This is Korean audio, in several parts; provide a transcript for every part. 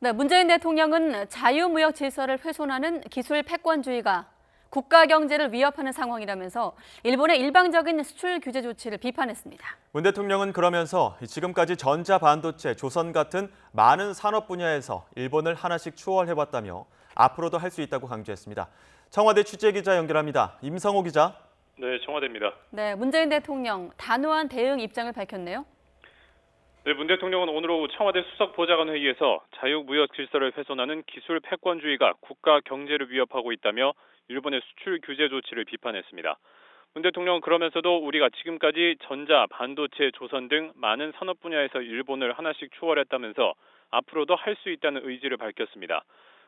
네, 문재인 대통령은 자유무역 질서를 훼손하는 기술 패권주의가 국가 경제를 위협하는 상황이라면서 일본의 일방적인 수출 규제 조치를 비판했습니다. 문 대통령은 그러면서 지금까지 전자, 반도체, 조선 같은 많은 산업 분야에서 일본을 하나씩 추월해왔다며 앞으로도 할 수 있다고 강조했습니다. 청와대 취재기자 연결합니다. 임성호 기자. 네, 청와대입니다. 네, 문재인 대통령 단호한 대응 입장을 밝혔네요. 네, 문 대통령은 오늘 오후 청와대 수석보좌관 회의에서 자유무역 질서를 훼손하는 기술 패권주의가 국가 경제를 위협하고 있다며 일본의 수출 규제 조치를 비판했습니다. 문 대통령은 그러면서도 우리가 지금까지 전자, 반도체, 조선 등 많은 산업 분야에서 일본을 하나씩 추월했다면서 앞으로도 할 수 있다는 의지를 밝혔습니다.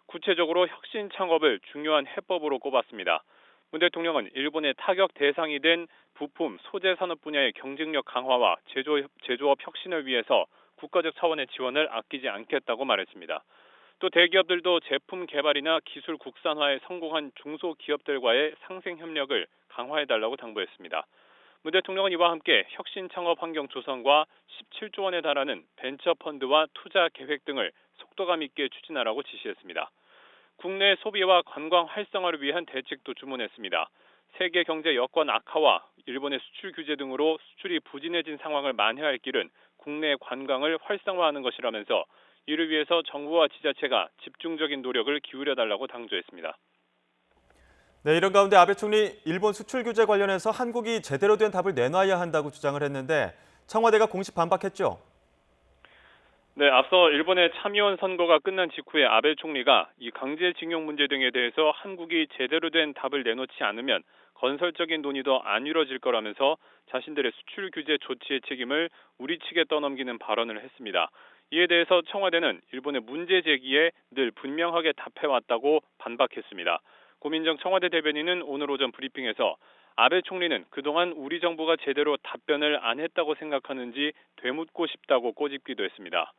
구체적으로 혁신 창업을 중요한 해법으로 꼽았습니다. 문 대통령은 일본의 타격 대상이 된 부품, 소재 산업 분야의 경쟁력 강화와 제조업 혁신을 위해서 국가적 차원의 지원을 아끼지 않겠다고 말했습니다. 또 대기업들도 제품 개발이나 기술 국산화에 성공한 중소기업들과의 상생 협력을 강화해달라고 당부했습니다. 문 대통령은 이와 함께 혁신 창업 환경 조성과 17조 원에 달하는 벤처 펀드와 투자 계획 등을 속도감 있게 추진하라고 지시했습니다. 국내 소비와 관광 활성화를 위한 대책도 주문했습니다. 세계 경제 여건 악화와 일본의 수출 규제 등으로 수출이 부진해진 상황을 만회할 길은 국내 관광을 활성화하는 것이라면서 이를 위해서 정부와 지자체가 집중적인 노력을 기울여달라고 당부했습니다. 네, 이런 가운데 아베 총리 일본 수출 규제 관련해서 한국이 제대로 된 답을 내놔야 한다고 주장을 했는데 청와대가 공식 반박했죠. 네, 앞서 일본의 참의원 선거가 끝난 직후에 아베 총리가 이 강제징용 문제 등에 대해서 한국이 제대로 된 답을 내놓지 않으면 건설적인 논의도 안 이뤄질 거라면서 자신들의 수출 규제 조치의 책임을 우리 측에 떠넘기는 발언을 했습니다. 이에 대해서 청와대는 일본의 문제 제기에 늘 분명하게 답해왔다고 반박했습니다. 고민정 청와대 대변인은 오늘 오전 브리핑에서 아베 총리는 그동안 우리 정부가 제대로 답변을 안 했다고 생각하는지 되묻고 싶다고 꼬집기도 했습니다.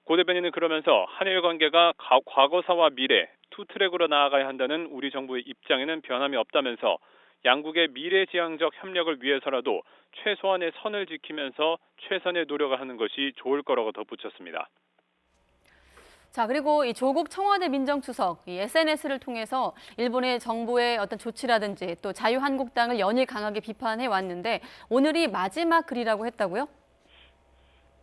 고 대변인은 그러면서 한일 관계가 과거사와 미래, 투 트랙으로 나아가야 한다는 우리 정부의 입장에는 변함이 없다면서 양국의 미래지향적 협력을 위해서라도 최소한의 선을 지키면서 최선의 노력을 하는 것이 좋을 거라고 덧붙였습니다. 자, 그리고 이 조국 청와대 민정수석 이 SNS를 통해서 일본의 정부의 어떤 조치라든지 또 자유한국당을 연일 강하게 비판해 왔는데 오늘이 마지막 글이라고 했다고요?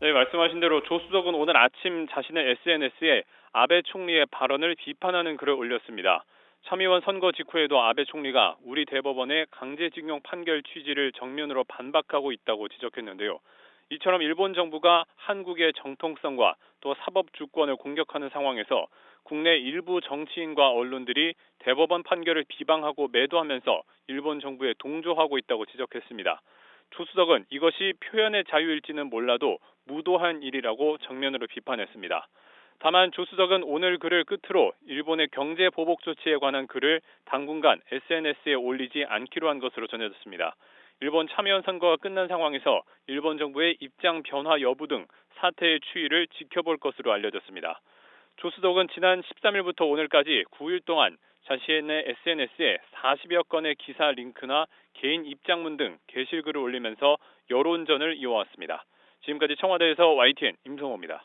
네, 말씀하신 대로 조 수석은 오늘 아침 자신의 SNS에 아베 총리의 발언을 비판하는 글을 올렸습니다. 참의원 선거 직후에도 아베 총리가 우리 대법원의 강제징용 판결 취지를 정면으로 반박하고 있다고 지적했는데요. 이처럼 일본 정부가 한국의 정통성과 또 사법 주권을 공격하는 상황에서 국내 일부 정치인과 언론들이 대법원 판결을 비방하고 매도하면서 일본 정부에 동조하고 있다고 지적했습니다. 조 수석은 이것이 표현의 자유일지는 몰라도 무도한 일이라고 정면으로 비판했습니다. 다만 조 수석은 오늘 글을 끝으로 일본의 경제 보복 조치에 관한 글을 당분간 SNS에 올리지 않기로 한 것으로 전해졌습니다. 일본 참여연 선거가 끝난 상황에서 일본 정부의 입장 변화 여부 등 사태의 추이를 지켜볼 것으로 알려졌습니다. 조 수석은 지난 13일부터 오늘까지 9일 동안 자신의 SNS에 40여 건의 기사 링크나 개인 입장문 등 게시글을 올리면서 여론전을 이어왔습니다. 지금까지 청와대에서 YTN 임성호입니다.